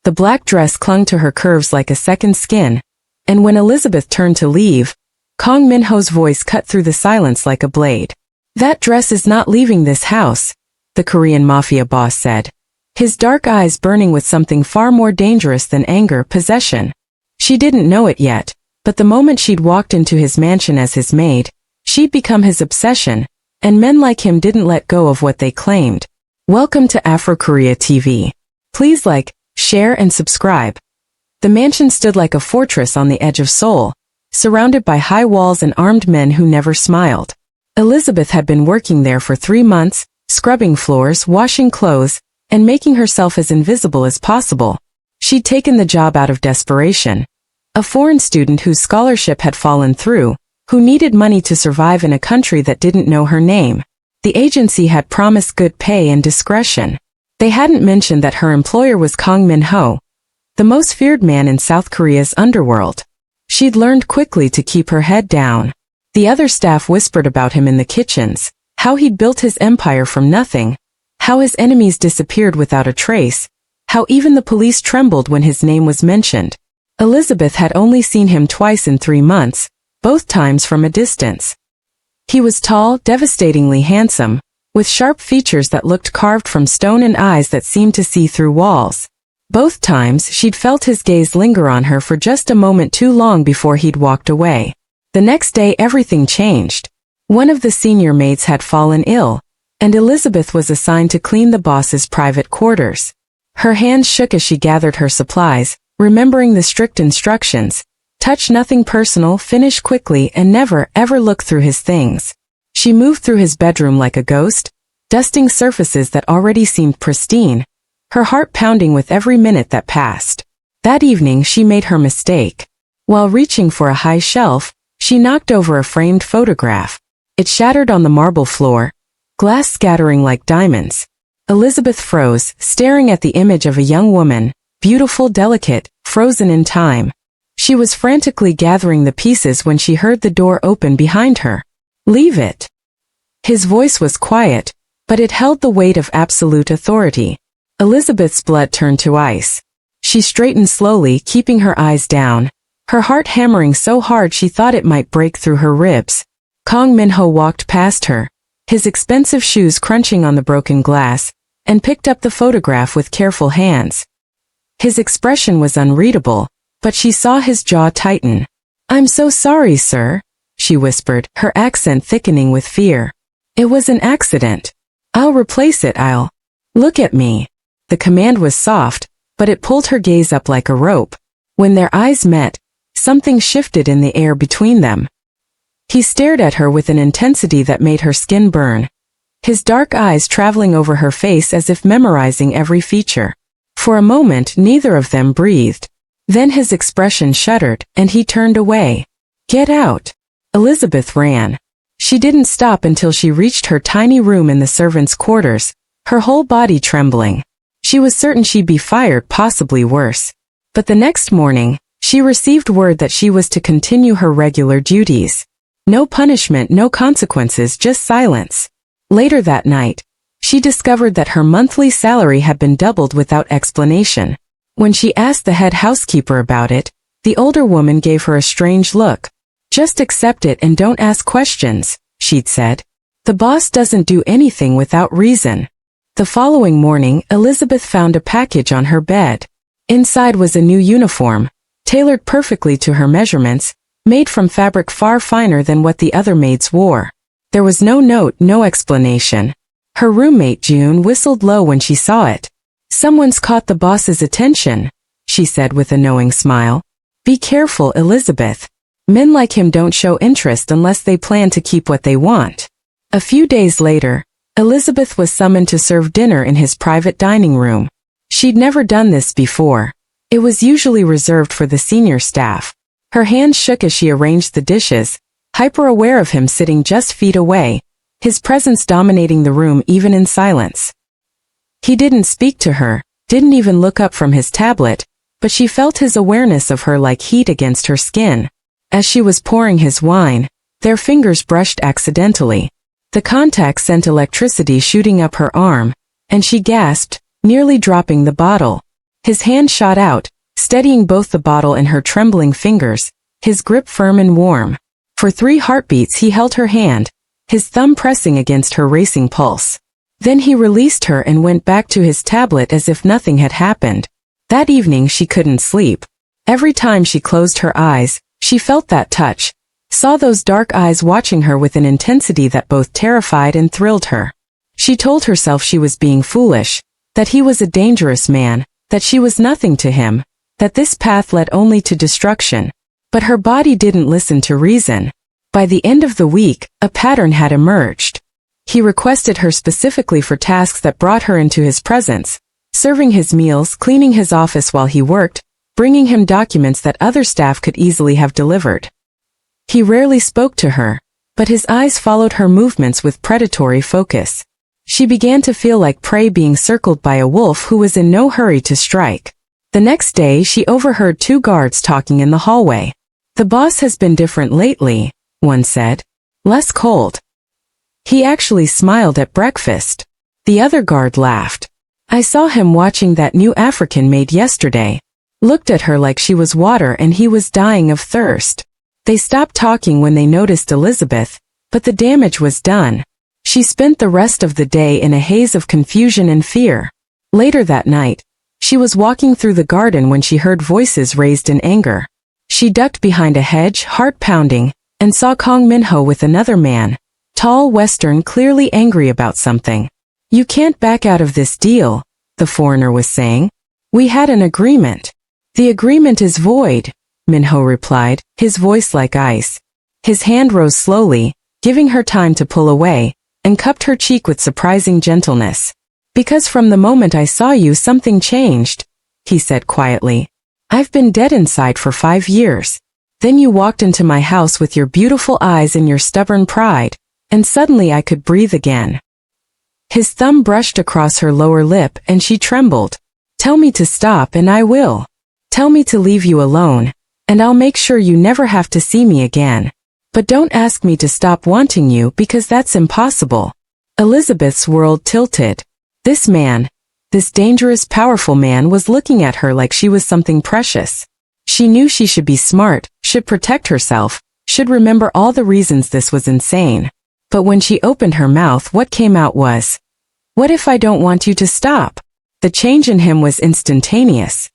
The black dress clung to her curves like a second skin, and when Elizabeth turned to leave, Kang Min-ho's voice cut through the silence like a blade. "That dress is not leaving this house," the Korean mafia boss said, his dark eyes burning with something far more dangerous than anger, possession. She didn't know it yet, but the moment she'd walked into his mansion as his maid, she'd become his obsession, and men like him didn't let go of what they claimed. Welcome to Afrokorea TV. Please like, share and subscribe. The mansion stood like a fortress on the edge of Seoul, surrounded by high walls and armed men who never smiled. Elizabeth had been working there for 3 months, scrubbing floors, washing clothes, and making herself as invisible as possible. She'd taken the job out of desperation. A foreign student whose scholarship had fallen through, who needed money to survive in a country that didn't know her name. The agency had promised good pay and discretion. They hadn't mentioned that her employer was Kang Min-ho, the most feared man in South Korea's underworld. She'd learned quickly to keep her head down. The other staff whispered about him in the kitchens, how he'd built his empire from nothing, how his enemies disappeared without a trace, how even the police trembled when his name was mentioned. Elizabeth had only seen him twice in 3 months, both times from a distance. He was tall, devastatingly handsome, with sharp features that looked carved from stone and eyes that seemed to see through walls. Both times she'd felt his gaze linger on her for just a moment too long before he'd walked away. The next day everything changed. One of the senior maids had fallen ill, and Elizabeth was assigned to clean the boss's private quarters. Her hands shook as she gathered her supplies, remembering the strict instructions: touch nothing personal, finish quickly, and never, ever look through his things. She moved through his bedroom like a ghost, dusting surfaces that already seemed pristine, her heart pounding with every minute that passed. That evening she made her mistake. While reaching for a high shelf, she knocked over a framed photograph. It shattered on the marble floor, glass scattering like diamonds. Elizabeth froze, staring at the image of a young woman, beautiful, delicate, frozen in time. She was frantically gathering the pieces when she heard the door open behind her. "Leave it." His voice was quiet, but it held the weight of absolute authority. Elizabeth's blood turned to ice. She straightened slowly, keeping her eyes down, her heart hammering so hard she thought it might break through her ribs. Kang Min-ho walked past her, his expensive shoes crunching on the broken glass, and picked up the photograph with careful hands. His expression was unreadable, but she saw his jaw tighten. "I'm so sorry, sir," she whispered, her accent thickening with fear. "It was an accident. I'll replace it. Look at me." The command was soft, but it pulled her gaze up like a rope. When their eyes met, something shifted in the air between them. He stared at her with an intensity that made her skin burn, his dark eyes traveling over her face as if memorizing every feature. For a moment neither of them breathed. Then his expression shuddered, and he turned away. "Get out." Elizabeth ran. She didn't stop until she reached her tiny room in the servants' quarters, her whole body trembling. She was certain she'd be fired, possibly worse. But the next morning, she received word that she was to continue her regular duties. No punishment, no consequences, just silence. Later that night, she discovered that her monthly salary had been doubled without explanation. When she asked the head housekeeper about it, the older woman gave her a strange look. "Just accept it and don't ask questions," she'd said. "The boss doesn't do anything without reason." The following morning, Elizabeth found a package on her bed. Inside was a new uniform, tailored perfectly to her measurements, made from fabric far finer than what the other maids wore. There was no note, no explanation. Her roommate June whistled low when she saw it. "Someone's caught the boss's attention," she said with a knowing smile. "Be careful, Elizabeth. Men like him don't show interest unless they plan to keep what they want." A few days later, Elizabeth was summoned to serve dinner in his private dining room. She'd never done this before. It was usually reserved for the senior staff. Her hands shook as she arranged the dishes, hyper-aware of him sitting just feet away, his presence dominating the room even in silence. He didn't speak to her, didn't even look up from his tablet, but she felt his awareness of her like heat against her skin. As she was pouring his wine, their fingers brushed accidentally. The contact sent electricity shooting up her arm, and she gasped, nearly dropping the bottle. His hand shot out, steadying both the bottle and her trembling fingers, his grip firm and warm. For 3 heartbeats he held her hand, his thumb pressing against her racing pulse. Then he released her and went back to his tablet as if nothing had happened. That evening she couldn't sleep. Every time she closed her eyes, she felt that touch, saw those dark eyes watching her with an intensity that both terrified and thrilled her. She told herself she was being foolish, that he was a dangerous man, that she was nothing to him, that this path led only to destruction. But her body didn't listen to reason. By the end of the week, a pattern had emerged. He requested her specifically for tasks that brought her into his presence, serving his meals, cleaning his office while he worked, bringing him documents that other staff could easily have delivered. He rarely spoke to her, but his eyes followed her movements with predatory focus. She began to feel like prey being circled by a wolf who was in no hurry to strike. The next day she overheard 2 guards talking in the hallway. "The boss has been different lately," one said. "Less cold. He actually smiled at breakfast." The other guard laughed. "I saw him watching that new African maid yesterday. Looked at her like she was water and he was dying of thirst." They stopped talking when they noticed Elizabeth, but the damage was done. She spent the rest of the day in a haze of confusion and fear. Later that night, she was walking through the garden when she heard voices raised in anger. She ducked behind a hedge, heart pounding, and saw Kong Minho with another man, tall, Western, clearly angry about something. "You can't back out of this deal," the foreigner was saying. "We had an agreement." "The agreement is void," Minho replied, his voice like ice. His hand rose slowly, giving her time to pull away, and cupped her cheek with surprising gentleness. "Because from the moment I saw you something changed," he said quietly. "I've been dead inside for 5 years. Then you walked into my house with your beautiful eyes and your stubborn pride, and suddenly I could breathe again." His thumb brushed across her lower lip and she trembled. "Tell me to stop and I will. Tell me to leave you alone, and I'll make sure you never have to see me again. But don't ask me to stop wanting you because that's impossible." Elizabeth's world tilted. This man, this dangerous, powerful man was looking at her like she was something precious. She knew she should be smart, should protect herself, should remember all the reasons this was insane. But when she opened her mouth, what came out was, "What if I don't want you to stop?" The change in him was instantaneous.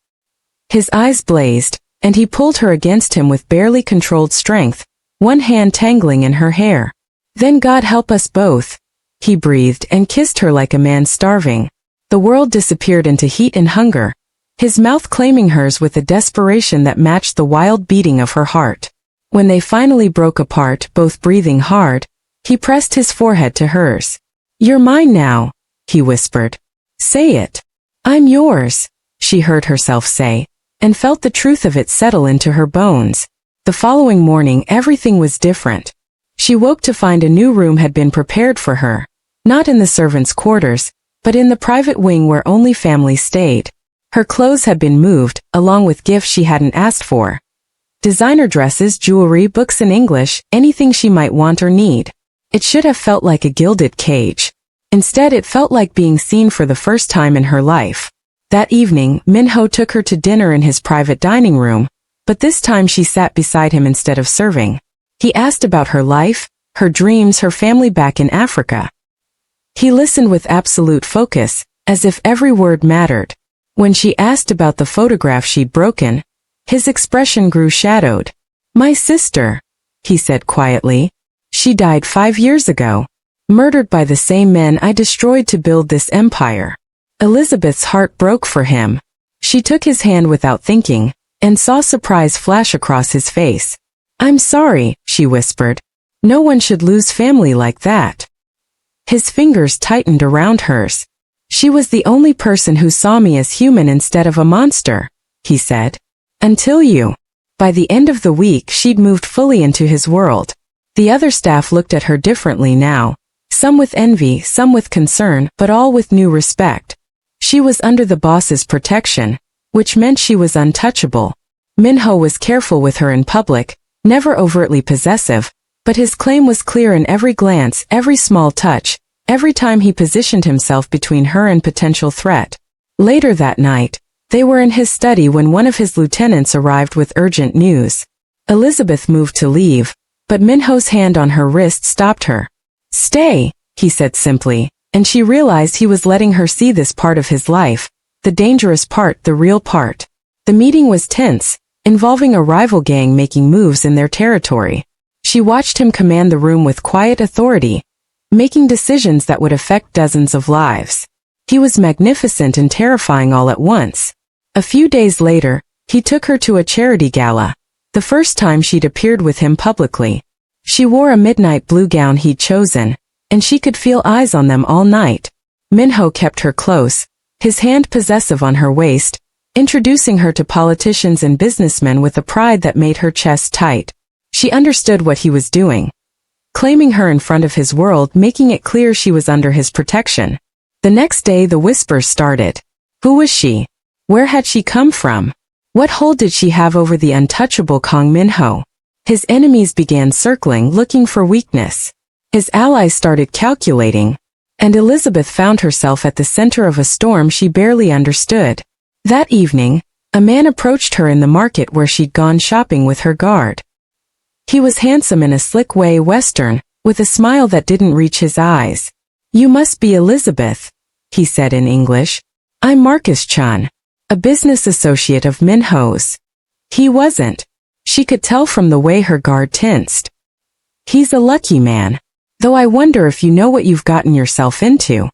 His eyes blazed, and he pulled her against him with barely controlled strength, one hand tangling in her hair. "Then God help us both," he breathed and kissed her like a man starving. The world disappeared into heat and hunger, his mouth claiming hers with a desperation that matched the wild beating of her heart. When they finally broke apart, both breathing hard, he pressed his forehead to hers. "You're mine now," he whispered. "Say it." "I'm yours," she heard herself say, and felt the truth of it settle into her bones. The following morning everything was different. She woke to find a new room had been prepared for her, not in the servants' quarters, but in the private wing where only family stayed. Her clothes had been moved, along with gifts she hadn't asked for. Designer dresses, jewelry, books in English, anything she might want or need. It should have felt like a gilded cage. Instead, it felt like being seen for the first time in her life. That evening, Minho took her to dinner in his private dining room, but this time she sat beside him instead of serving. He asked about her life, her dreams, her family back in Africa. He listened with absolute focus, as if every word mattered. When she asked about the photograph she'd broken, his expression grew shadowed. "My sister," he said quietly. "She died 5 years ago. Murdered by the same men I destroyed to build this empire." Elizabeth's heart broke for him. She took his hand without thinking, and saw surprise flash across his face. "I'm sorry," she whispered. "No one should lose family like that." His fingers tightened around hers. "She was the only person who saw me as human instead of a monster," he said. "Until you." By the end of the week she'd moved fully into his world. The other staff looked at her differently now. Some with envy, some with concern, but all with new respect. She was under the boss's protection, which meant she was untouchable. Minho was careful with her in public, never overtly possessive, but his claim was clear in every glance, every small touch, every time he positioned himself between her and potential threat. Later that night, They were in his study when one of his lieutenants arrived with urgent news. Elizabeth moved to leave, but Minho's hand on her wrist stopped her. "Stay," he said simply, and she realized he was letting her see this part of his life, the dangerous part, the real part. The meeting was tense, involving a rival gang making moves in their territory. She watched him command the room with quiet authority, making decisions that would affect dozens of lives. He was magnificent and terrifying all at once. A few days later, he took her to a charity gala, the first time she'd appeared with him publicly. She wore a midnight blue gown he'd chosen, and she could feel eyes on them all night. Minho kept her close, his hand possessive on her waist, introducing her to politicians and businessmen with a pride that made her chest tight. She understood what he was doing, claiming her in front of his world, making it clear she was under his protection. The next day the whispers started. Who was she? Where had she come from? What hold did she have over the untouchable Kang Minho? His enemies began circling, looking for weakness. His allies started calculating. And Elizabeth found herself at the center of a storm she barely understood. That evening, a man approached her in the market where she'd gone shopping with her guard. He was handsome in a slick way, Western, with a smile that didn't reach his eyes. "You must be Elizabeth," he said in English. "I'm Marcus Chun, a business associate of Minho's." He wasn't. She could tell from the way her guard tensed. "He's a lucky man. Though I wonder if you know what you've gotten yourself into."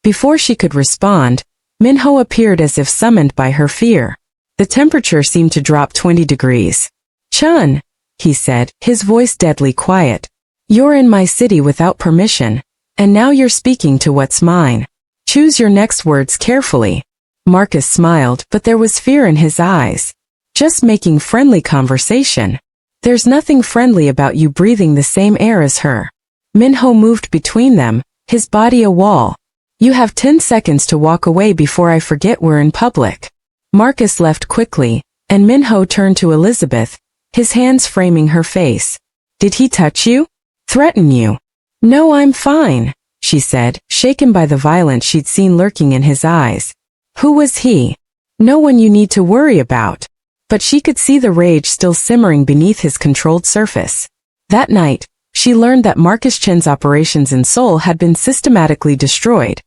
Before she could respond, Minho appeared as if summoned by her fear. The temperature seemed to drop 20 degrees. "Chun," he said, his voice deadly quiet. "You're in my city without permission, and now you're speaking to what's mine. Choose your next words carefully." Marcus smiled, but there was fear in his eyes. "Just making friendly conversation. There's nothing friendly about you breathing the same air as her." Minho moved between them, his body a wall. "You have 10 seconds to walk away before I forget we're in public." Marcus left quickly, and Minho turned to Elizabeth, his hands framing her face. "Did he touch you? Threaten you?" "No, I'm fine," she said, shaken by the violence she'd seen lurking in his eyes. "Who was he?" "No one you need to worry about." But she could see the rage still simmering beneath his controlled surface. That night, she learned that Marcus Chen's operations in Seoul had been systematically destroyed.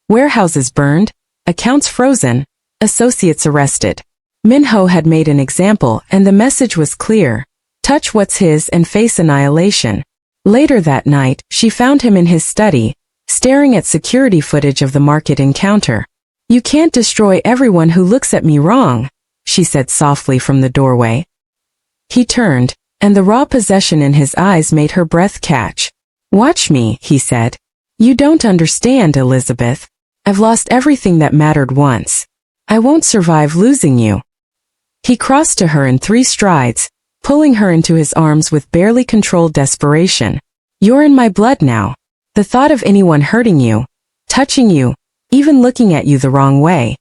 Warehouses burned, accounts frozen, associates arrested. Minho had made an example, and the message was clear. Touch what's his and face annihilation. Later that night, she found him in his study, staring at security footage of the market encounter. "You can't destroy everyone who looks at me wrong," she said softly from the doorway. He turned, and the raw possession in his eyes made her breath catch. "Watch me," he said. "You don't understand, Elizabeth. I've lost everything that mattered once. I won't survive losing you." He crossed to her in 3 strides, pulling her into his arms with barely controlled desperation. "You're in my blood now. The thought of anyone hurting you, touching you, even looking at you the wrong way,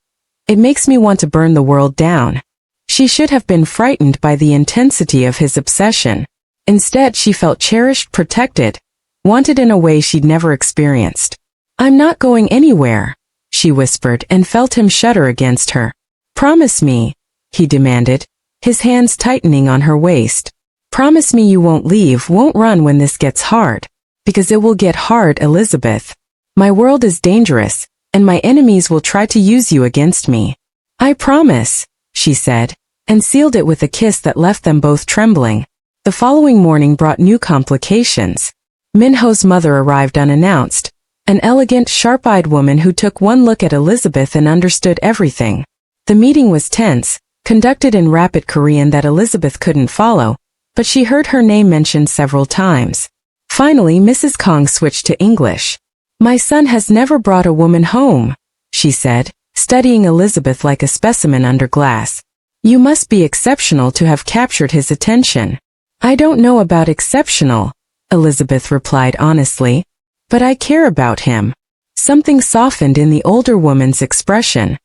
it makes me want to burn the world down." She should have been frightened by the intensity of his obsession. Instead, she felt cherished, protected, wanted in a way she'd never experienced. "I'm not going anywhere," she whispered and felt him shudder against her. "Promise me," he demanded, his hands tightening on her waist. "Promise me you won't leave, won't run when this gets hard. Because it will get hard, Elizabeth. My world is dangerous, and my enemies will try to use you against me." "I promise," she said, and sealed it with a kiss that left them both trembling. The following morning brought new complications. Minho's mother arrived unannounced, an elegant, sharp-eyed woman who took one look at Elizabeth and understood everything. The meeting was tense, conducted in rapid Korean that Elizabeth couldn't follow, but she heard her name mentioned several times. Finally, Mrs. Kong switched to English. "My son has never brought a woman home," she said, studying Elizabeth like a specimen under glass. "You must be exceptional to have captured his attention." "I don't know about exceptional," Elizabeth replied honestly, "but I care about him." Something softened in the older woman's expression.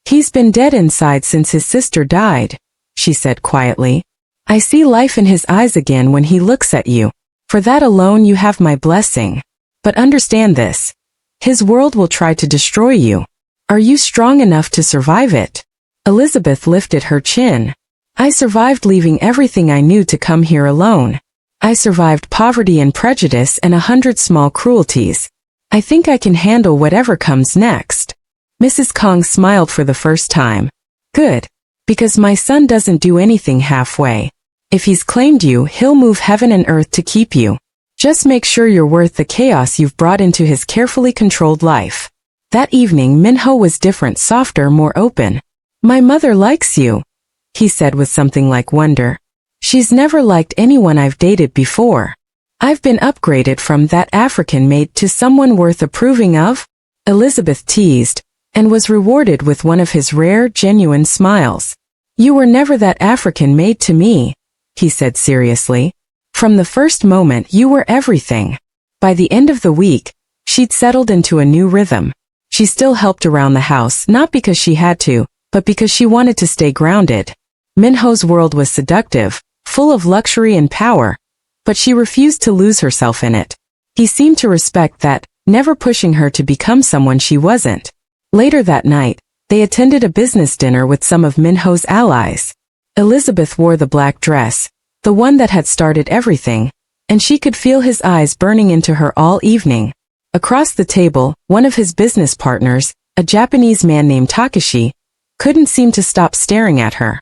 "He's been dead inside since his sister died," she said quietly. "I see life in his eyes again when he looks at you. For that alone you have my blessing. But understand this. His world will try to destroy you. Are you strong enough to survive it?" Elizabeth lifted her chin. I survived leaving everything I knew to come here alone. I survived poverty and prejudice and 100 small cruelties. I think I can handle whatever comes next. Mrs. Kong smiled for the first time. Good. Because my son doesn't do anything halfway. If he's claimed you, he'll move heaven and earth to keep you. Just make sure you're worth the chaos you've brought into his carefully controlled life. That evening Minho was different, softer, more open. My mother likes you, he said with something like wonder. She's never liked anyone I've dated before. I've been upgraded from that African maid to someone worth approving of? Elizabeth teased, and was rewarded with one of his rare, genuine smiles. You were never that African maid to me, he said seriously. From the first moment you were everything. By the end of the week, she'd settled into a new rhythm. She still helped around the house, not because she had to, but because she wanted to stay grounded. Minho's world was seductive, full of luxury and power, but she refused to lose herself in it. He seemed to respect that, never pushing her to become someone she wasn't. Later that night, they attended a business dinner with some of Minho's allies. Elizabeth wore the black dress, the one that had started everything, and she could feel his eyes burning into her all evening. Across the table, one of his business partners, a Japanese man named Takashi, couldn't seem to stop staring at her.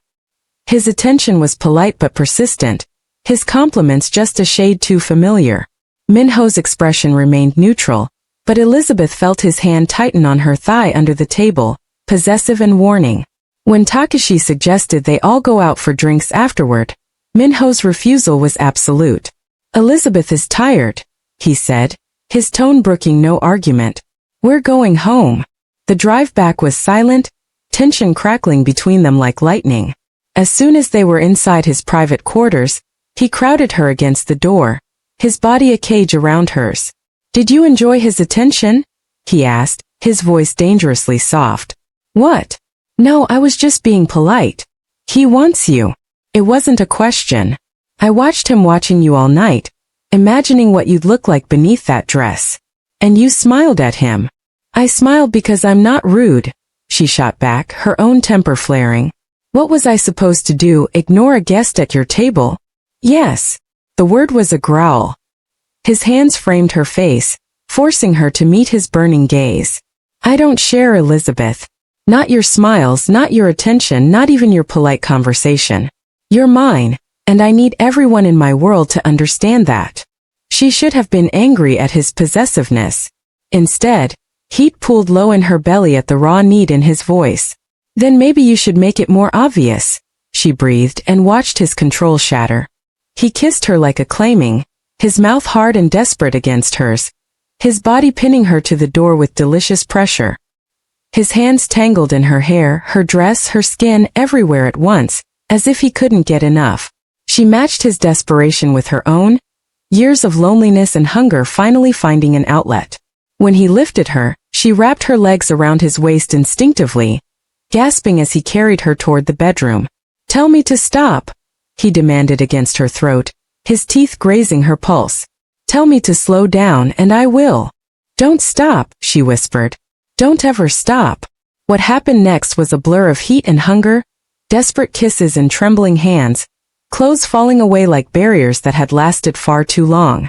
His attention was polite but persistent, his compliments just a shade too familiar. Minho's expression remained neutral, but Elizabeth felt his hand tighten on her thigh under the table, possessive and warning. When Takashi suggested they all go out for drinks afterward, Minho's refusal was absolute. Elizabeth is tired, he said, his tone brooking no argument. We're going home. The drive back was silent, tension crackling between them like lightning. As soon as they were inside his private quarters, he crowded her against the door, his body a cage around hers. Did you enjoy his attention? He asked, his voice dangerously soft. What? No, I was just being polite. He wants you. It wasn't a question. I watched him watching you all night, imagining what you'd look like beneath that dress. And you smiled at him. I smiled because I'm not rude, she shot back, her own temper flaring. What was I supposed to do, ignore a guest at your table? Yes. The word was a growl. His hands framed her face, forcing her to meet his burning gaze. I don't share, Elizabeth. Not your smiles, not your attention, not even your polite conversation. You're mine, and I need everyone in my world to understand that. She should have been angry at his possessiveness. Instead, heat pooled low in her belly at the raw need in his voice. Then maybe you should make it more obvious, she breathed and watched his control shatter. He kissed her like acclaiming, his mouth hard and desperate against hers, his body pinning her to the door with delicious pressure. His hands tangled in her hair, her dress, her skin, everywhere at once, as if he couldn't get enough. She matched his desperation with her own, years of loneliness and hunger finally finding an outlet. When he lifted her, she wrapped her legs around his waist instinctively, gasping as he carried her toward the bedroom. Tell me to stop, he demanded against her throat, his teeth grazing her pulse. Tell me to slow down and I will. Don't stop, she whispered. Don't ever stop. What happened next was a blur of heat and hunger, desperate kisses and trembling hands, clothes falling away like barriers that had lasted far too long.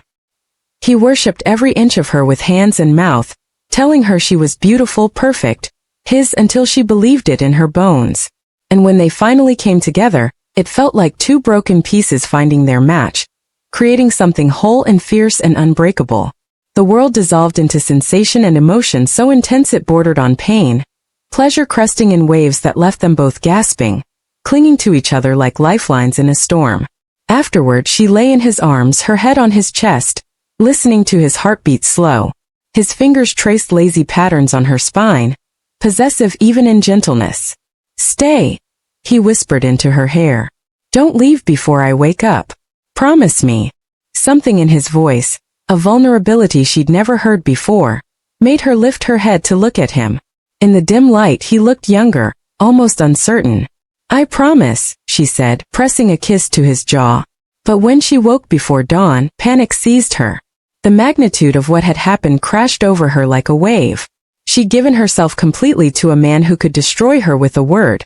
He worshipped every inch of her with hands and mouth, telling her she was beautiful, perfect, his until she believed it in her bones. And when they finally came together, it felt like two broken pieces finding their match, creating something whole and fierce and unbreakable. The world dissolved into sensation and emotion so intense it bordered on pain, pleasure cresting in waves that left them both gasping, clinging to each other like lifelines in a storm. Afterward she lay in his arms, her head on his chest, listening to his heartbeat slow. His fingers traced lazy patterns on her spine, possessive even in gentleness. Stay, he whispered into her hair. Don't leave before I wake up. Promise me. Something in his voice, a vulnerability she'd never heard before, made her lift her head to look at him. In the dim light he looked younger, almost uncertain. I promise, she said, pressing a kiss to his jaw. But when she woke before dawn, panic seized her. The magnitude of what had happened crashed over her like a wave. She'd given herself completely to a man who could destroy her with a word,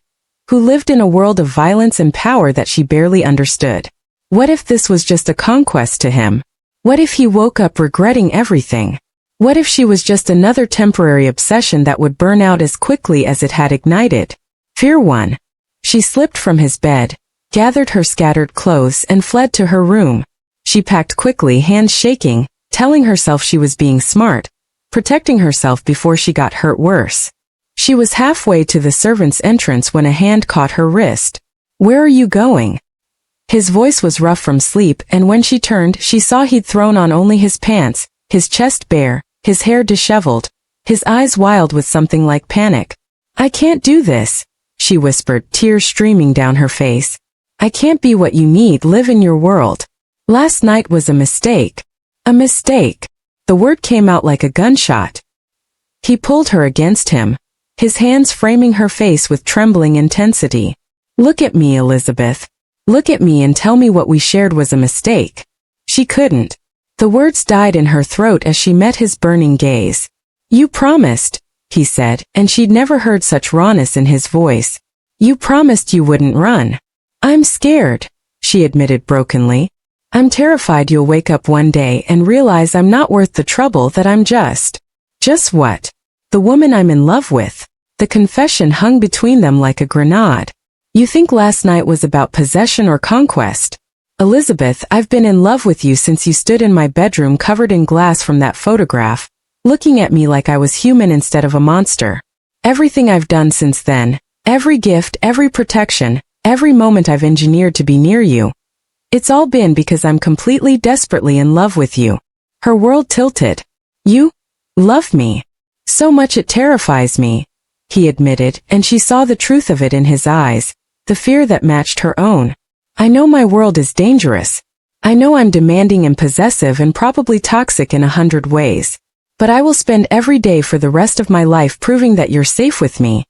who lived in a world of violence and power that she barely understood. What if this was just a conquest to him? What if he woke up regretting everything? What if she was just another temporary obsession that would burn out as quickly as it had ignited? Fear won. She slipped from his bed, gathered her scattered clothes and fled to her room. She packed quickly, hands shaking, telling herself she was being smart, protecting herself before she got hurt worse. She was halfway to the servant's entrance when a hand caught her wrist. "Where are you going?" His voice was rough from sleep, and when she turned, she saw he'd thrown on only his pants, his chest bare, his hair disheveled, his eyes wild with something like panic. "I can't do this," she whispered, tears streaming down her face. "I can't be what you need, live in your world. Last night was a mistake." A mistake. The word came out like a gunshot. He pulled her against him, his hands framing her face with trembling intensity. "Look at me, Elizabeth. Look at me and tell me what we shared was a mistake." She couldn't. The words died in her throat as she met his burning gaze. "You promised," he said, and she'd never heard such rawness in his voice. "You promised you wouldn't run." "I'm scared," she admitted brokenly. "I'm terrified you'll wake up one day and realize I'm not worth the trouble, that I'm just what? The woman I'm in love with." The confession hung between them like a grenade. "You think last night was about possession or conquest? Elizabeth, I've been in love with you since you stood in my bedroom covered in glass from that photograph, looking at me like I was human instead of a monster. Everything I've done since then, every gift, every protection, every moment I've engineered to be near you, it's all been because I'm completely, desperately in love with you." Her world tilted. "You love me? So much it terrifies me," he admitted, and she saw the truth of it in his eyes, the fear that matched her own. "I know my world is dangerous. I know I'm demanding and possessive and probably toxic in 100 ways. But I will spend every day for the rest of my life proving that you're safe with me,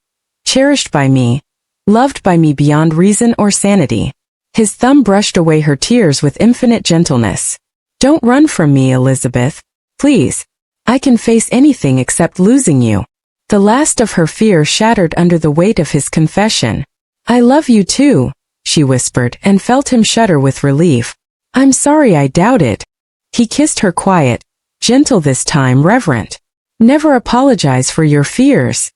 cherished by me, loved by me beyond reason or sanity." His thumb brushed away her tears with infinite gentleness. "Don't run from me, Elizabeth. Please. I can face anything except losing you." The last of her fear shattered under the weight of his confession. "I love you too," she whispered, and felt him shudder with relief. "I'm sorry I doubted." He kissed her quiet, gentle this time, reverent. "Never apologize for your fears,"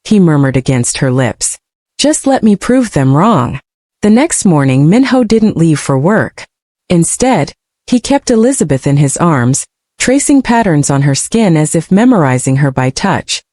he murmured against her lips. "Just let me prove them wrong." The next morning Minho didn't leave for work. Instead, he kept Elizabeth in his arms, tracing patterns on her skin as if memorizing her by touch.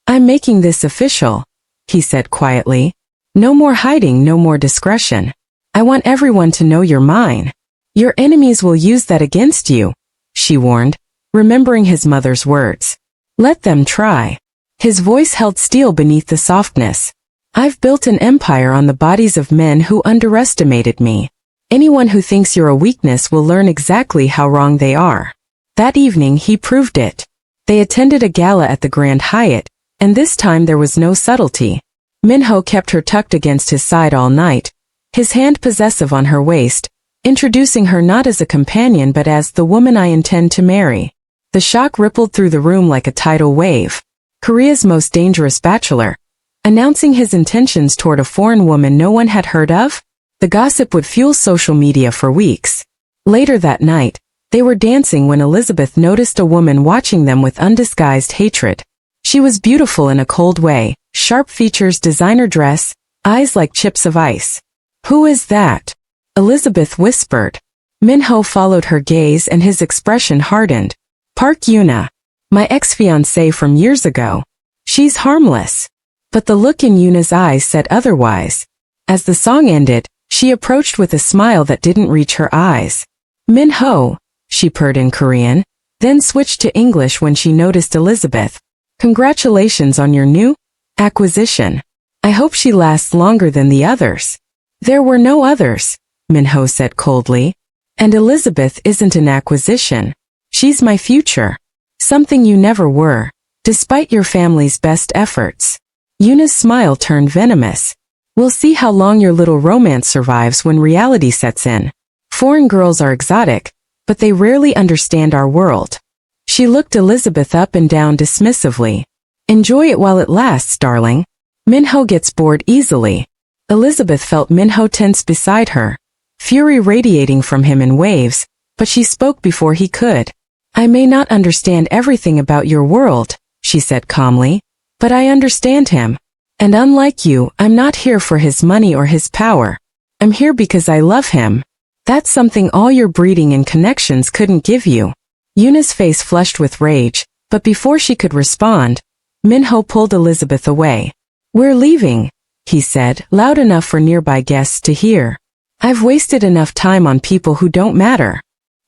"I'm making this official," he said quietly. "No more hiding, no more discretion. I want everyone to know you're mine. Your enemies will use that against you," she warned, remembering his mother's words. "Let them try." His voice held steel beneath the softness. "I've built an empire on the bodies of men who underestimated me. Anyone who thinks you're a weakness will learn exactly how wrong they are." That evening he proved it. They attended a gala at the Grand Hyatt, and this time there was no subtlety. Minho kept her tucked against his side all night, his hand possessive on her waist, introducing her not as a companion but as the woman I intend to marry. The shock rippled through the room like a tidal wave. Korea's most dangerous bachelor, announcing his intentions toward a foreign woman no one had heard of? The gossip would fuel social media for weeks. Later that night, they were dancing when Elizabeth noticed a woman watching them with undisguised hatred. She was beautiful in a cold way, sharp features, designer dress, eyes like chips of ice. "Who is that?" Elizabeth whispered. Minho followed her gaze and his expression hardened. "Park Yuna. My ex-fiancée from years ago. She's harmless." But the look in Yuna's eyes said otherwise. As the song ended, she approached with a smile that didn't reach her eyes. "Minho," she purred in Korean, then switched to English when she noticed Elizabeth. "Congratulations on your new acquisition. I hope she lasts longer than the others." "There were no others," Minho said coldly. "And Elizabeth isn't an acquisition. She's my future. Something you never were, despite your family's best efforts." Yuna's smile turned venomous. "We'll see how long your little romance survives when reality sets in. Foreign girls are exotic, but they rarely understand our world." She looked Elizabeth up and down dismissively. "Enjoy it while it lasts, darling. Minho gets bored easily." Elizabeth felt Minho tense beside her, fury radiating from him in waves, but she spoke before he could. I may not understand everything about your world, she said calmly, but I understand him. And unlike you, I'm not here for his money or his power. I'm here because I love him. That's something all your breeding and connections couldn't give you. Yuna's face flushed with rage, but before she could respond, Minho pulled Elizabeth away. We're leaving, he said, loud enough for nearby guests to hear. I've wasted enough time on people who don't matter.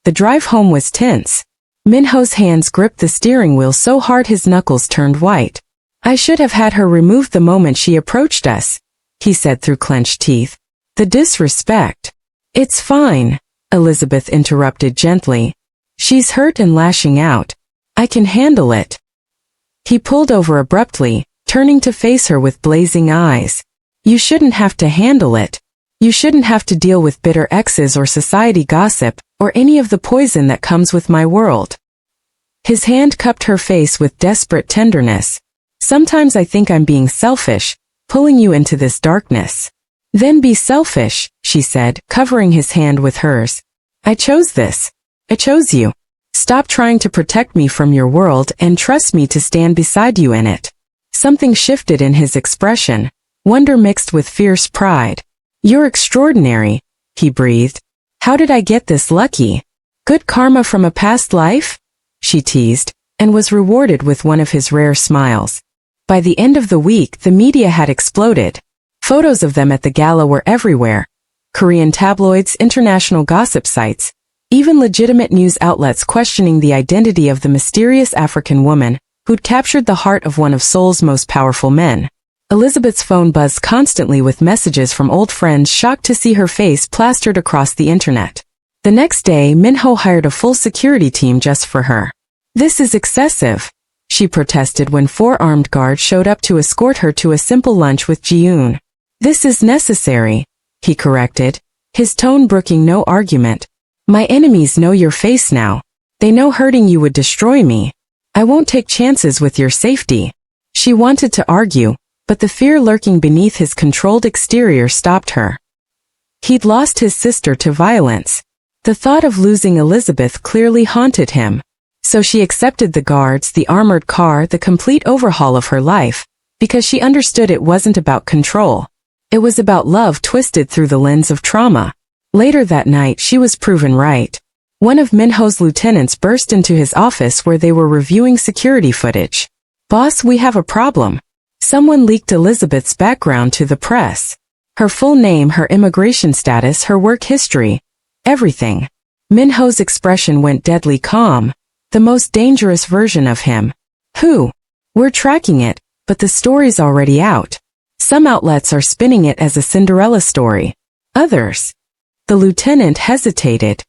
The drive home was tense. Minho's hands gripped the steering wheel so hard his knuckles turned white. I should have had her removed the moment she approached us, he said through clenched teeth. The disrespect. It's fine, Elizabeth interrupted gently. She's hurt and lashing out. I can handle it. He pulled over abruptly, turning to face her with blazing eyes. You shouldn't have to handle it. You shouldn't have to deal with bitter exes or society gossip, or any of the poison that comes with my world. His hand cupped her face with desperate tenderness. Sometimes I think I'm being selfish, pulling you into this darkness. Then be selfish, she said, covering his hand with hers. I chose this. I chose you. Stop trying to protect me from your world and trust me to stand beside you in it. Something shifted in his expression, wonder mixed with fierce pride. You're extraordinary, he breathed. How did I get this lucky? Good karma from a past life? She teased, and was rewarded with one of his rare smiles. By the end of the week, the media had exploded. Photos of them at the gala were everywhere. Korean tabloids, international gossip sites, even legitimate news outlets questioning the identity of the mysterious African woman who'd captured the heart of one of Seoul's most powerful men. Elizabeth's phone buzzed constantly with messages from old friends shocked to see her face plastered across the internet. The next day, Minho hired a full security team just for her. This is excessive, she protested when 4 armed guards showed up to escort her to a simple lunch with Ji-yoon. This is necessary, he corrected, his tone brooking no argument. My enemies know your face now. They know hurting you would destroy me. I won't take chances with your safety. She wanted to argue, but the fear lurking beneath his controlled exterior stopped her. He'd lost his sister to violence. The thought of losing Elizabeth clearly haunted him. So she accepted the guards, the armored car, the complete overhaul of her life, because she understood it wasn't about control. It was about love twisted through the lens of trauma. Later that night, she was proven right. One of Minho's lieutenants burst into his office where they were reviewing security footage. Boss, we have a problem. Someone leaked Elizabeth's background to the press. Her full name, her immigration status, her work history. Everything. Minho's expression went deadly calm. The most dangerous version of him. Who? We're tracking it, but the story's already out. Some outlets are spinning it as a Cinderella story. Others. The lieutenant hesitated.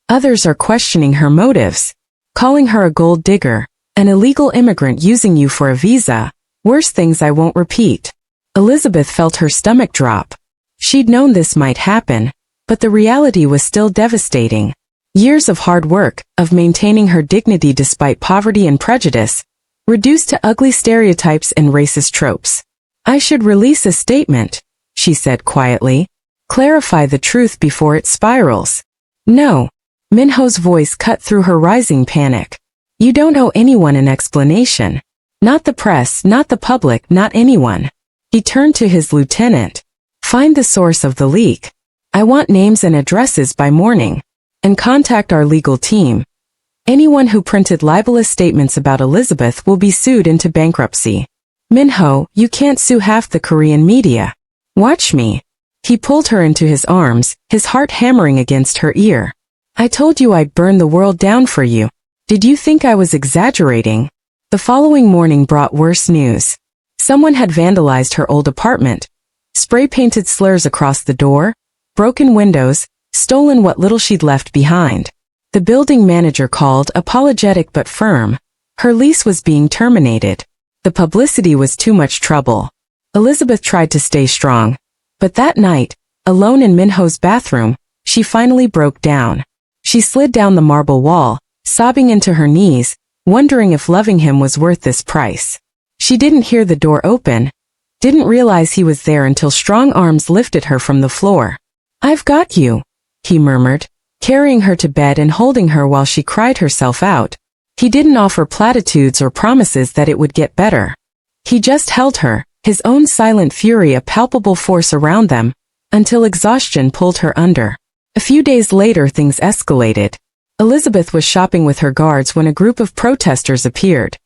Others are questioning her motives. Calling her a gold digger, an illegal immigrant using you for a visa. Worse things I won't repeat. Elizabeth felt her stomach drop. She'd known this might happen, but the reality was still devastating. Years of hard work, of maintaining her dignity despite poverty and prejudice, reduced to ugly stereotypes and racist tropes. I should release a statement, she said quietly. Clarify the truth before it spirals. No. Minho's voice cut through her rising panic. You don't owe anyone an explanation. Not the press, not the public, not anyone. He turned to his lieutenant. Find the source of the leak. I want names and addresses by morning. And contact our legal team. Anyone who printed libelous statements about Elizabeth will be sued into bankruptcy. Minho, you can't sue half the Korean media. Watch me. He pulled her into his arms, his heart hammering against her ear. I told you I'd burn the world down for you. Did you think I was exaggerating? The following morning brought worse news. Someone had vandalized her old apartment. Spray-painted slurs across the door, broken windows, stolen what little she'd left behind. The building manager called, apologetic but firm. Her lease was being terminated. The publicity was too much trouble. Elizabeth tried to stay strong. But that night, alone in Minho's bathroom, she finally broke down. She slid down the marble wall, sobbing into her knees, wondering if loving him was worth this price. She didn't hear the door open. didn't realize he was there until strong arms lifted her from the floor. "I've got you," he murmured, carrying her to bed and holding her while she cried herself out. He didn't offer platitudes or promises that it would get better. He just held her, his own silent fury a palpable force around them, until exhaustion pulled her under. A few days later things escalated. Elizabeth was shopping with her guards when a group of protesters appeared.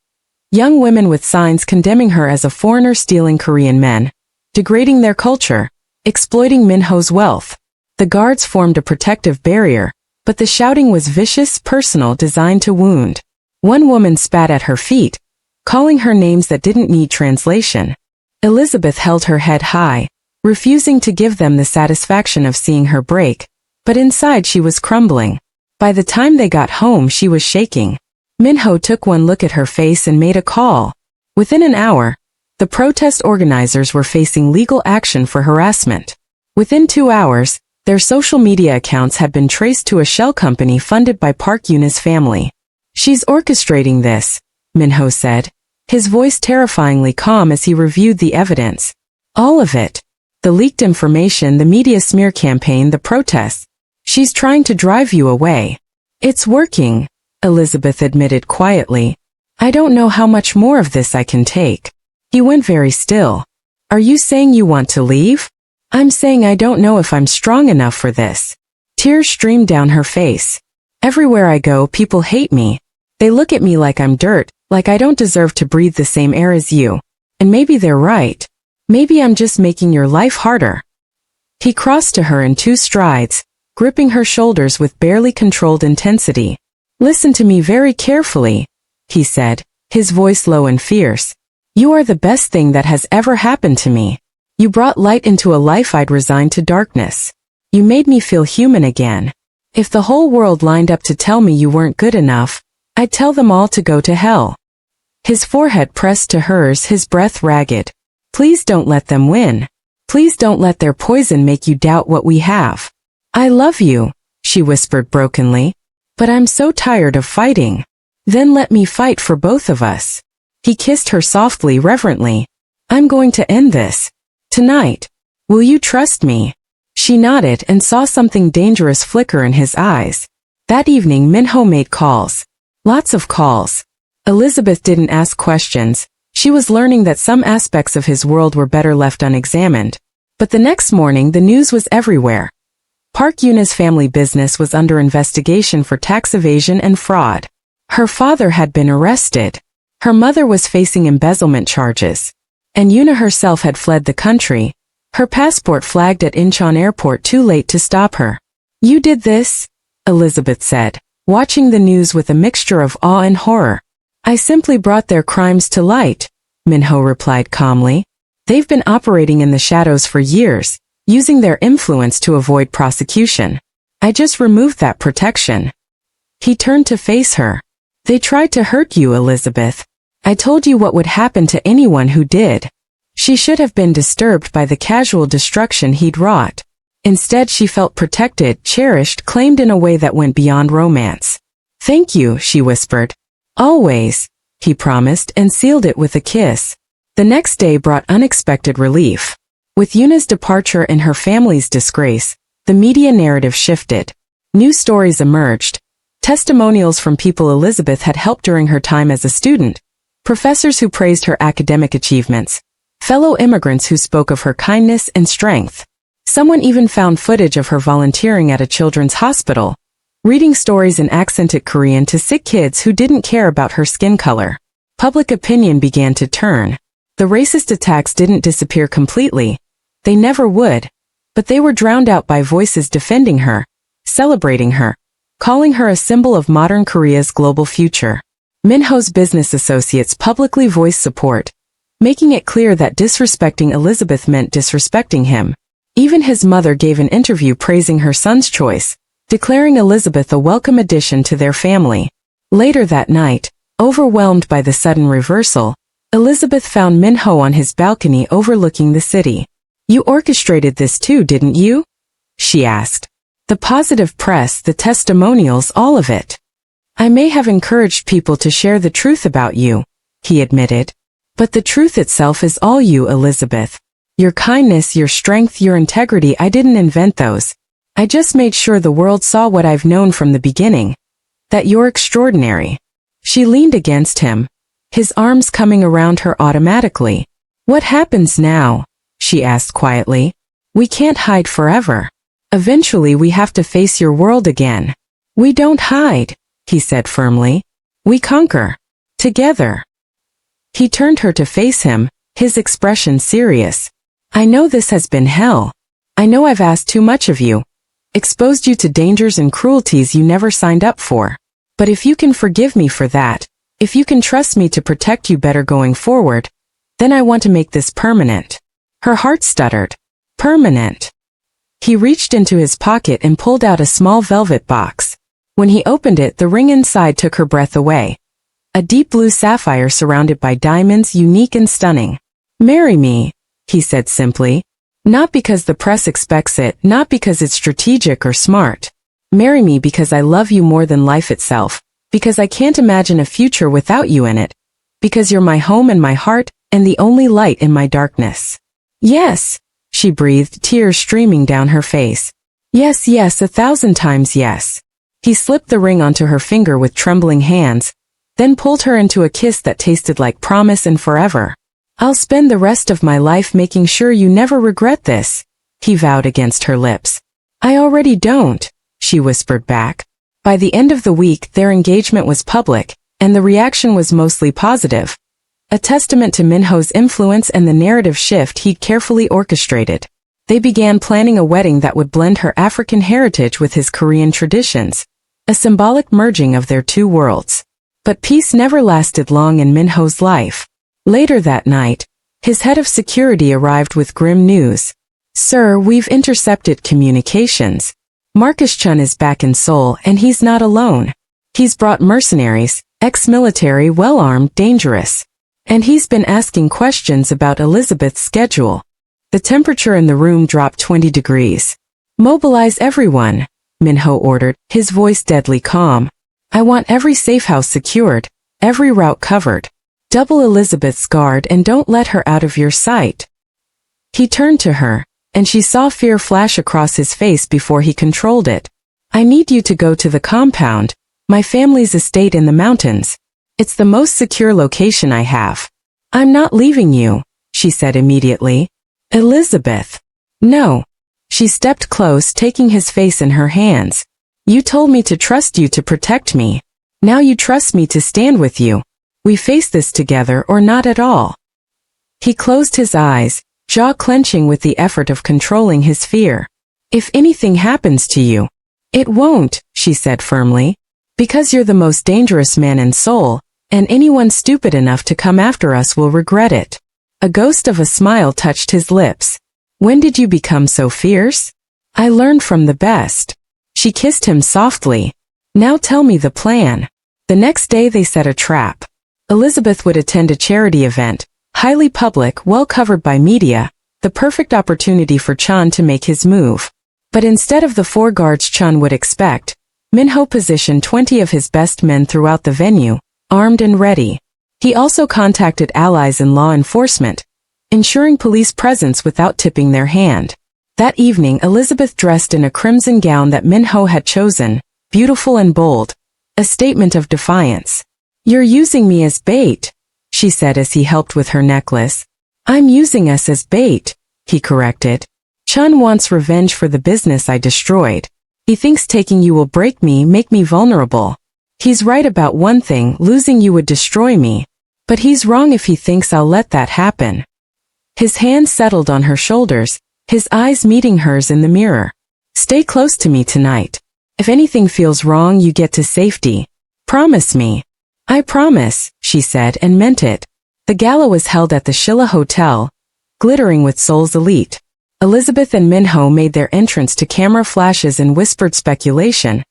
Young women with signs condemning her as a foreigner stealing Korean men, degrading their culture, exploiting Minho's wealth. The guards formed a protective barrier, but the shouting was vicious, personal, designed to wound. One woman spat at her feet, calling her names that didn't need translation. Elizabeth held her head high, refusing to give them the satisfaction of seeing her break, but inside she was crumbling. By the time they got home she was shaking. Minho took one look at her face and made a call. Within an hour, the protest organizers were facing legal action for harassment. Within 2 hours, their social media accounts had been traced to a shell company funded by Park Eun's family. "She's orchestrating this," Minho said, his voice terrifyingly calm as he reviewed the evidence. "All of it. The leaked information, the media smear campaign, the protests. She's trying to drive you away." "It's working," Elizabeth admitted quietly. "I don't know how much more of this I can take." He went very still. "Are you saying you want to leave?" "I'm saying I don't know if I'm strong enough for this." Tears streamed down her face. "Everywhere I go, people hate me. They look at me like I'm dirt, like I don't deserve to breathe the same air as you. And maybe they're right. Maybe I'm just making your life harder." He crossed to her in 2 strides, gripping her shoulders with barely controlled intensity. "Listen to me very carefully," he said, his voice low and fierce. "You are the best thing that has ever happened to me. You brought light into a life I'd resigned to darkness. You made me feel human again. If the whole world lined up to tell me you weren't good enough, I'd tell them all to go to hell." His forehead pressed to hers, his breath ragged. "Please don't let them win. Please don't let their poison make you doubt what we have. I love you," she whispered brokenly. "But I'm so tired of fighting. Then let me fight for both of us." He kissed her softly, reverently. "I'm going to end this. Tonight. Will you trust me?" She nodded and saw something dangerous flicker in his eyes. That evening Minho made calls. Lots of calls. Elizabeth didn't ask questions. She was learning that some aspects of his world were better left unexamined. But the next morning the news was everywhere. Park Eun's family business was under investigation for tax evasion and fraud. Her father had been arrested. Her mother was facing embezzlement charges. And Euna herself had fled the country, her passport flagged at Incheon airport too late to stop her. "You did this?" Elizabeth said, watching the news with a mixture of awe and horror. "I simply brought their crimes to light," Minho replied calmly. "They've been operating in the shadows for years, using their influence to avoid prosecution. I just removed that protection." He turned to face her. "They tried to hurt you, Elizabeth. I told you what would happen to anyone who did." She should have been disturbed by the casual destruction he'd wrought. Instead she felt protected, cherished, claimed in a way that went beyond romance. "Thank you," she whispered. "Always," he promised and sealed it with a kiss. The next day brought unexpected relief. With Yuna's departure and her family's disgrace, the media narrative shifted. New stories emerged. Testimonials from people Elizabeth had helped during her time as a student. Professors who praised her academic achievements. Fellow immigrants who spoke of her kindness and strength. Someone even found footage of her volunteering at a children's hospital, reading stories in accented Korean to sick kids who didn't care about her skin color. Public opinion began to turn. The racist attacks didn't disappear completely. They never would. But they were drowned out by voices defending her, celebrating her, calling her a symbol of modern Korea's global future. Minho's business associates publicly voiced support, making it clear that disrespecting Elizabeth meant disrespecting him. Even his mother gave an interview praising her son's choice, declaring Elizabeth a welcome addition to their family. Later that night, overwhelmed by the sudden reversal, Elizabeth found Minho on his balcony overlooking the city. "You orchestrated this too, didn't you?" she asked. "The positive press, the testimonials, all of it." "I may have encouraged people to share the truth about you," he admitted. But the truth itself is all you, Elizabeth. Your kindness, your strength, your integrity, I didn't invent those. I just made sure the world saw what I've known from the beginning. That you're extraordinary. She leaned against him, his arms coming around her automatically. What happens now? She asked quietly. We can't hide forever. Eventually we have to face your world again. We don't hide, he said firmly. We conquer. Together. He turned her to face him, his expression serious. I know this has been hell. I know I've asked too much of you. Exposed you to dangers and cruelties you never signed up for. But if you can forgive me for that, if you can trust me to protect you better going forward, then I want to make this permanent. Her heart stuttered. Permanent. He reached into his pocket and pulled out a small velvet box. When he opened it, the ring inside took her breath away. A deep blue sapphire surrounded by diamonds, unique and stunning. Marry me, he said simply. Not because the press expects it, not because it's strategic or smart. Marry me because I love you more than life itself, because I can't imagine a future without you in it, because you're my home and my heart, and the only light in my darkness. Yes, she breathed, tears streaming down her face. Yes, yes, 1,000 times yes. He slipped the ring onto her finger with trembling hands, then pulled her into a kiss that tasted like promise and forever. I'll spend the rest of my life making sure you never regret this, he vowed against her lips. I already don't, she whispered back. By the end of the week, their engagement was public, and the reaction was mostly positive. A testament to Minho's influence and the narrative shift he'd carefully orchestrated. They began planning a wedding that would blend her African heritage with his Korean traditions. A symbolic merging of their two worlds. But peace never lasted long in Minho's life. Later that night, his head of security arrived with grim news. Sir, we've intercepted communications. Marcus Chun is back in Seoul and he's not alone. He's brought mercenaries, ex-military, well-armed, dangerous. And he's been asking questions about Elizabeth's schedule. The temperature in the room dropped 20 degrees. Mobilize everyone, Minho ordered, his voice deadly calm. I want every safe house secured, every route covered. Double Elizabeth's guard and don't let her out of your sight. He turned to her, and she saw fear flash across his face before he controlled it. I need you to go to the compound, my family's estate in the mountains. It's the most secure location I have. I'm not leaving you, she said immediately. Elizabeth. No. She stepped close, taking his face in her hands. You told me to trust you to protect me. Now you trust me to stand with you. We face this together or not at all. He closed his eyes, jaw clenching with the effort of controlling his fear. If anything happens to you, it won't, she said firmly. Because you're the most dangerous man in Seoul, and anyone stupid enough to come after us will regret it. A ghost of a smile touched his lips. When did you become so fierce? I learned from the best. She kissed him softly. Now tell me the plan. The next day they set a trap. Elizabeth would attend a charity event, highly public, well covered by media, the perfect opportunity for Chun to make his move. But instead of the 4 guards Chun would expect, Minho positioned 20 of his best men throughout the venue, armed and ready. He also contacted allies in law enforcement, ensuring police presence without tipping their hand. That evening Elizabeth dressed in a crimson gown that Minho had chosen, beautiful and bold, a statement of defiance. You're using me as bait, she said as he helped with her necklace. I'm using us as bait, he corrected. Chun wants revenge for the business I destroyed. He thinks taking you will break me, make me vulnerable. He's right about one thing, losing you would destroy me. But he's wrong if he thinks I'll let that happen. His hand settled on her shoulders, his eyes meeting hers in the mirror. Stay close to me tonight. If anything feels wrong, you get to safety. Promise me. I promise, she said and meant it. The gala was held at the Shilla Hotel, glittering with Seoul's elite. Elizabeth and Minho made their entrance to camera flashes and whispered speculation.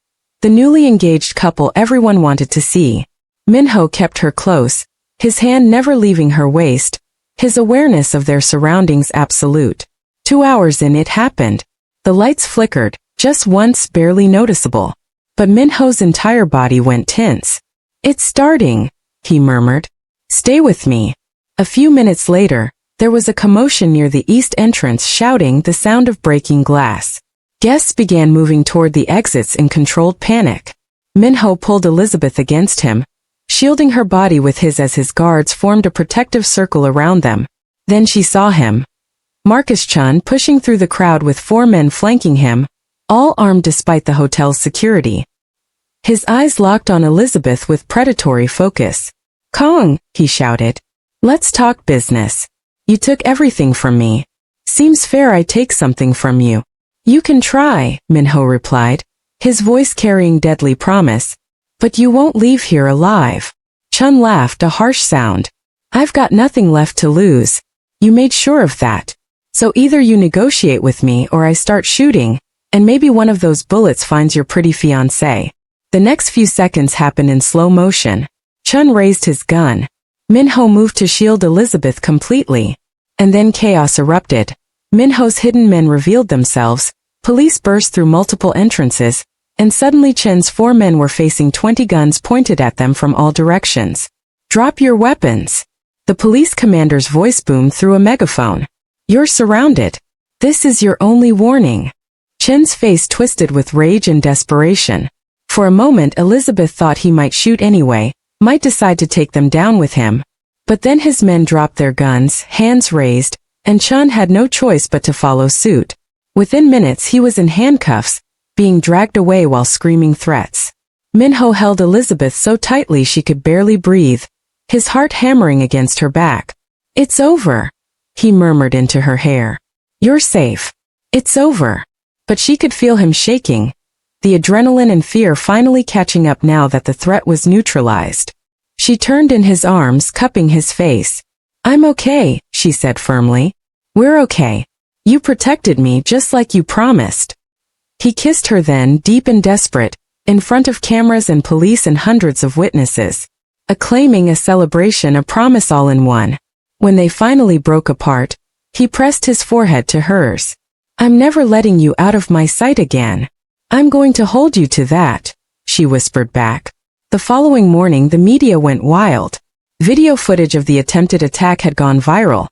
The newly engaged couple everyone wanted to see. Minho kept her close, his hand never leaving her waist, his awareness of their surroundings absolute. 2 hours in it happened. The lights flickered, just once, barely noticeable. But Minho's entire body went tense. It's starting, he murmured. Stay with me. A few minutes later, there was a commotion near the east entrance, shouting, the sound of breaking glass. Guests began moving toward the exits in controlled panic. Minho pulled Elizabeth against him, shielding her body with his as his guards formed a protective circle around them. Then she saw him. Marcus Chun pushing through the crowd with 4 men flanking him, all armed despite the hotel's security. His eyes locked on Elizabeth with predatory focus. "Kong," he shouted. "Let's talk business. You took everything from me. Seems fair I take something from you." "You can try," Minho replied, his voice carrying deadly promise. "But you won't leave here alive." Chun laughed, a harsh sound. "I've got nothing left to lose. You made sure of that. So either you negotiate with me or I start shooting, and maybe one of those bullets finds your pretty fiancé." The next few seconds happened in slow motion. Chun raised his gun. Minho moved to shield Elizabeth completely. And then chaos erupted. Minho's hidden men revealed themselves, police burst through multiple entrances, and suddenly Chen's 4 men were facing 20 guns pointed at them from all directions. "Drop your weapons!" The police commander's voice boomed through a megaphone. "You're surrounded. This is your only warning." Chen's face twisted with rage and desperation. For a moment Elizabeth thought he might shoot anyway, might decide to take them down with him. But then his men dropped their guns, hands raised, and Chun had no choice but to follow suit. Within minutes he was in handcuffs, being dragged away while screaming threats. Minho held Elizabeth so tightly she could barely breathe, his heart hammering against her back. "It's over," he murmured into her hair. "You're safe. It's over." But she could feel him shaking, the adrenaline and fear finally catching up now that the threat was neutralized. She turned in his arms, cupping his face. "I'm okay," she said firmly. "We're okay. You protected me just like you promised." He kissed her then, deep and desperate, in front of cameras and police and hundreds of witnesses. A claiming, a celebration, a promise all in one. When they finally broke apart, he pressed his forehead to hers. "I'm never letting you out of my sight again. I'm going to hold you to that," she whispered back. The following morning the media went wild. Video footage of the attempted attack had gone viral.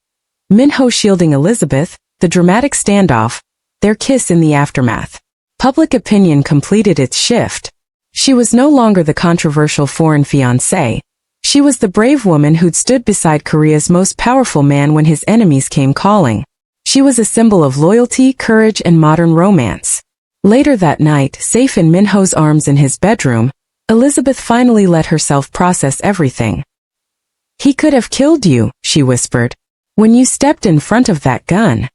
Minho shielding Elizabeth, the dramatic standoff, their kiss in the aftermath. Public opinion completed its shift. She was no longer the controversial foreign fiancé. She was the brave woman who'd stood beside Korea's most powerful man when his enemies came calling. She was a symbol of loyalty, courage, and modern romance. Later that night, safe in Minho's arms in his bedroom, Elizabeth finally let herself process everything. "He could have killed you," she whispered, "when you stepped in front of that gun."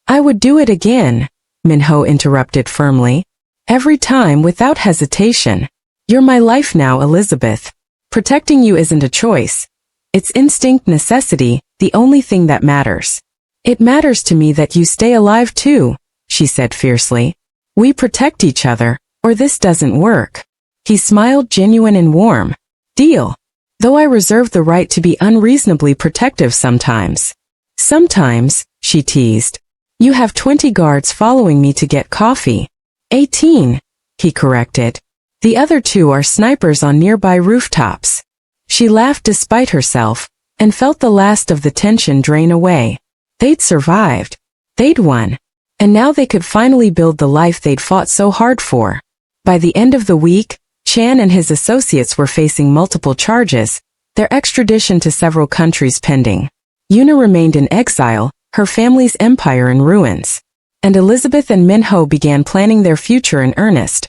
"I would do it again," Minho interrupted firmly. "Every time, without hesitation. You're my life now, Elizabeth. Protecting you isn't a choice. It's instinct, necessity, the only thing that matters. It matters to me that you stay alive too," she said fiercely. "We protect each other, or this doesn't work." He smiled, genuine and warm. "Deal. Though I reserve the right to be unreasonably protective sometimes." "Sometimes," she teased. "You have 20 guards following me to get coffee." 18, he corrected. "The other 2 are snipers on nearby rooftops." She laughed despite herself, and felt the last of the tension drain away. They'd survived. They'd won. And now they could finally build the life they'd fought so hard for. By the end of the week, Chan and his associates were facing multiple charges, their extradition to several countries pending. Yuna remained in exile, her family's empire in ruins. And Elizabeth and Minho began planning their future in earnest.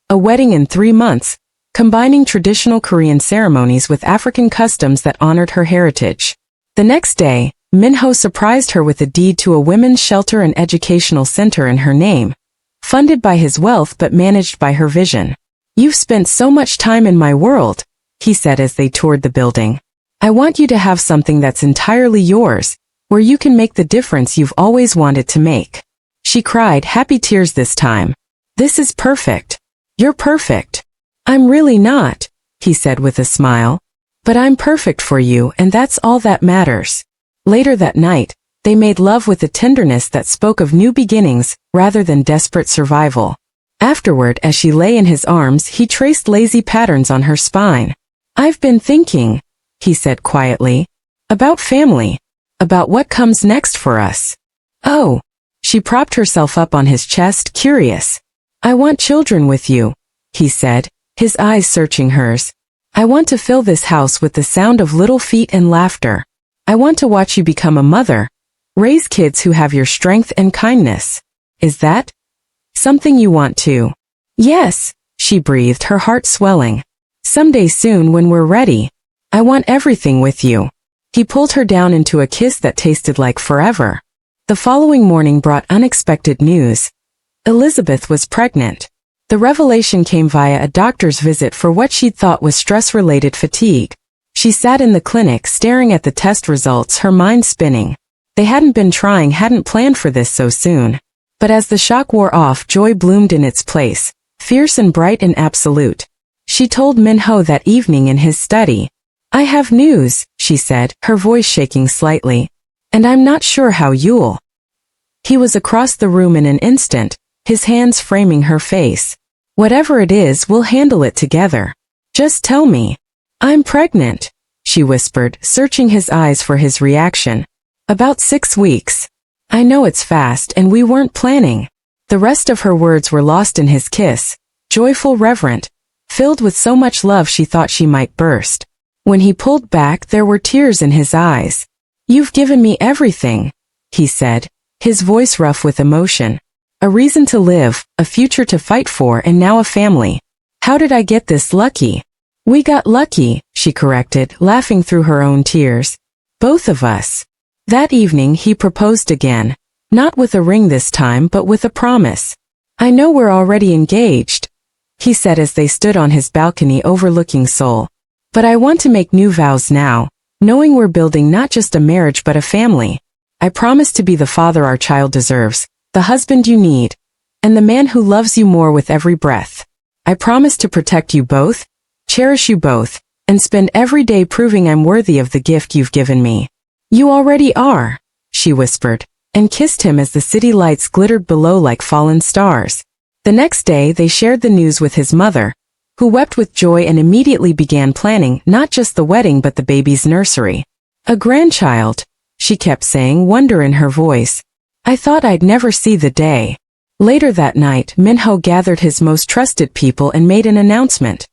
A wedding in 3 months, combining traditional Korean ceremonies with African customs that honored her heritage. The next day, Minho surprised her with a deed to a women's shelter and educational center in her name, funded by his wealth but managed by her vision. "You've spent so much time in my world," he said as they toured the building. "I want you to have something that's entirely yours, where you can make the difference you've always wanted to make." She cried, happy tears this time. "This is perfect. You're perfect." "I'm really not," he said with a smile. "But I'm perfect for you, and that's all that matters." Later that night, they made love with a tenderness that spoke of new beginnings, rather than desperate survival. Afterward, as she lay in his arms, he traced lazy patterns on her spine. "I've been thinking," he said quietly, About family. About what comes next for us. Oh. She propped herself up on his chest, curious. I want children with you, he said, his eyes searching hers. I want to fill this house with the sound of little feet and laughter. I want to watch you become a mother. Raise kids who have your strength and kindness. Is that something you want to? Yes, she breathed, her heart swelling. Someday soon when we're ready. I want everything with you. He pulled her down into a kiss that tasted like forever. The following morning brought unexpected news. Elizabeth was pregnant. The revelation came via a doctor's visit for what she'd thought was stress-related fatigue. She sat in the clinic staring at the test results, her mind spinning. They hadn't been trying, hadn't planned for this so soon. But as the shock wore off, joy bloomed in its place, fierce and bright and absolute. She told Minho that evening in his study. I have news, she said, her voice shaking slightly. And I'm not sure how you'll. He was across the room in an instant, his hands framing her face. Whatever it is, we'll handle it together. Just tell me. I'm pregnant, she whispered, searching his eyes for his reaction. About 6 weeks. I know it's fast and we weren't planning. The rest of her words were lost in his kiss, joyful, reverent, filled with so much love she thought she might burst. When he pulled back, there were tears in his eyes. You've given me everything, he said, his voice rough with emotion. A reason to live, a future to fight for, and now a family. How did I get this lucky? We got lucky, she corrected, laughing through her own tears. Both of us. That evening he proposed again, not with a ring this time but with a promise. I know we're already engaged, he said as they stood on his balcony overlooking Seoul. But I want to make new vows now, knowing we're building not just a marriage but a family. I promise to be the father our child deserves, the husband you need, and the man who loves you more with every breath. I promise to protect you both, cherish you both, and spend every day proving I'm worthy of the gift you've given me. You already are, she whispered, and kissed him as the city lights glittered below like fallen stars. The next day they shared the news with his mother, who wept with joy and immediately began planning not just the wedding but the baby's nursery. A grandchild, she kept saying, wonder in her voice. I thought I'd never see the day. Later that night, Minho gathered his most trusted people and made an announcement.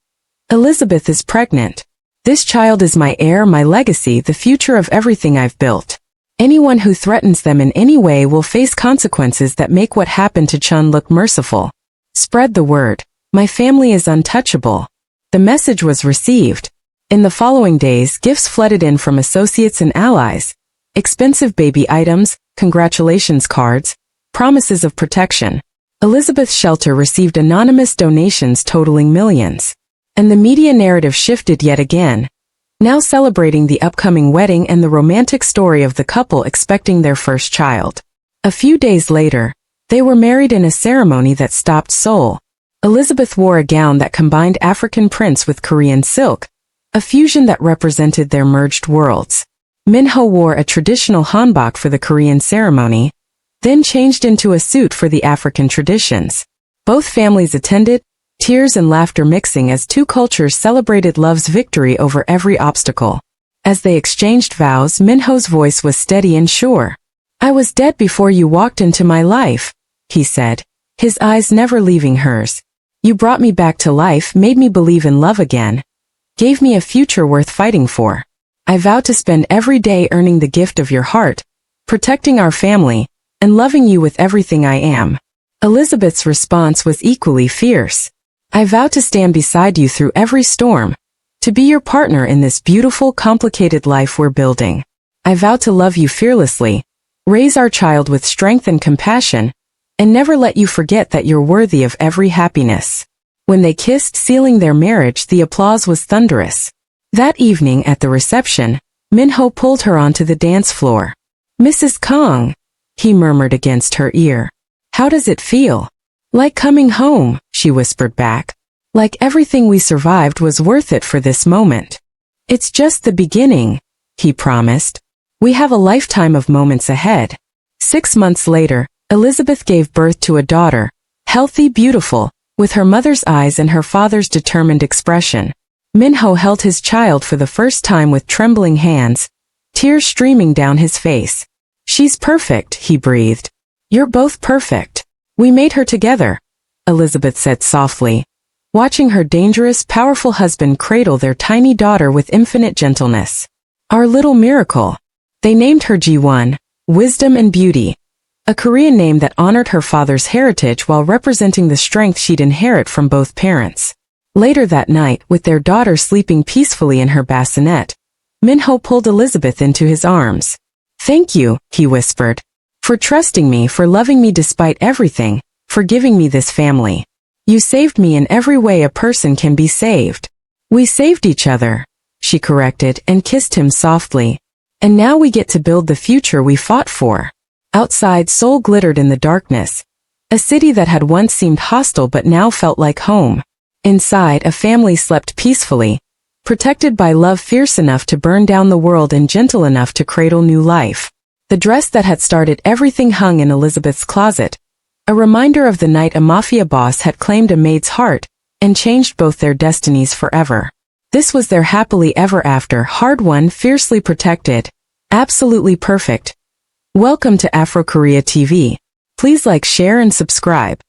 Elizabeth is pregnant. This child is my heir, my legacy, the future of everything I've built. Anyone who threatens them in any way will face consequences that make what happened to Chun look merciful. Spread the word. My family is untouchable. The message was received. In the following days, gifts flooded in from associates and allies. Expensive baby items, congratulations cards, promises of protection. Elizabeth's shelter received anonymous donations totaling millions. And the media narrative shifted yet again, now celebrating the upcoming wedding and the romantic story of the couple expecting their first child. A few days later, they were married in a ceremony that stopped Seoul. Elizabeth wore a gown that combined African prints with Korean silk, a fusion that represented their merged worlds. Minho wore a traditional hanbok for the Korean ceremony, then changed into a suit for the African traditions. Both families attended, tears and laughter mixing as two cultures celebrated love's victory over every obstacle. As they exchanged vows, Minho's voice was steady and sure. I was dead before you walked into my life, he said, his eyes never leaving hers. You brought me back to life, made me believe in love again, gave me a future worth fighting for. I vow to spend every day earning the gift of your heart, protecting our family, and loving you with everything I am. Elizabeth's response was equally fierce. I vow to stand beside you through every storm, to be your partner in this beautiful, complicated life we're building. I vow to love you fearlessly, raise our child with strength and compassion, and never let you forget that you're worthy of every happiness. When they kissed, sealing their marriage, the applause was thunderous. That evening at the reception, Minho pulled her onto the dance floor. Mrs. Kong, he murmured against her ear. How does it feel? Like coming home, she whispered back. Like everything we survived was worth it for this moment. It's just the beginning, he promised. We have a lifetime of moments ahead. 6 months later, Elizabeth gave birth to a daughter, healthy, beautiful, with her mother's eyes and her father's determined expression. Minho held his child for the first time with trembling hands, tears streaming down his face. She's perfect, he breathed. You're both perfect. We made her together, Elizabeth said softly, watching her dangerous, powerful husband cradle their tiny daughter with infinite gentleness. Our little miracle. They named her Ji-won, wisdom and beauty, a Korean name that honored her father's heritage while representing the strength she'd inherit from both parents. Later that night, with their daughter sleeping peacefully in her bassinet, Minho pulled Elizabeth into his arms. Thank you, he whispered, for trusting me, for loving me despite everything, for giving me this family. You saved me in every way a person can be saved. We saved each other, she corrected and kissed him softly. And now we get to build the future we fought for. Outside, Seoul glittered in the darkness. A city that had once seemed hostile but now felt like home. Inside, a family slept peacefully, protected by love fierce enough to burn down the world and gentle enough to cradle new life. The dress that had started everything hung in Elizabeth's closet, a reminder of the night a mafia boss had claimed a maid's heart and changed both their destinies forever. This was their happily ever after, hard-won, fiercely protected, absolutely perfect. Welcome to Afrokorea TV. Please like, share and subscribe.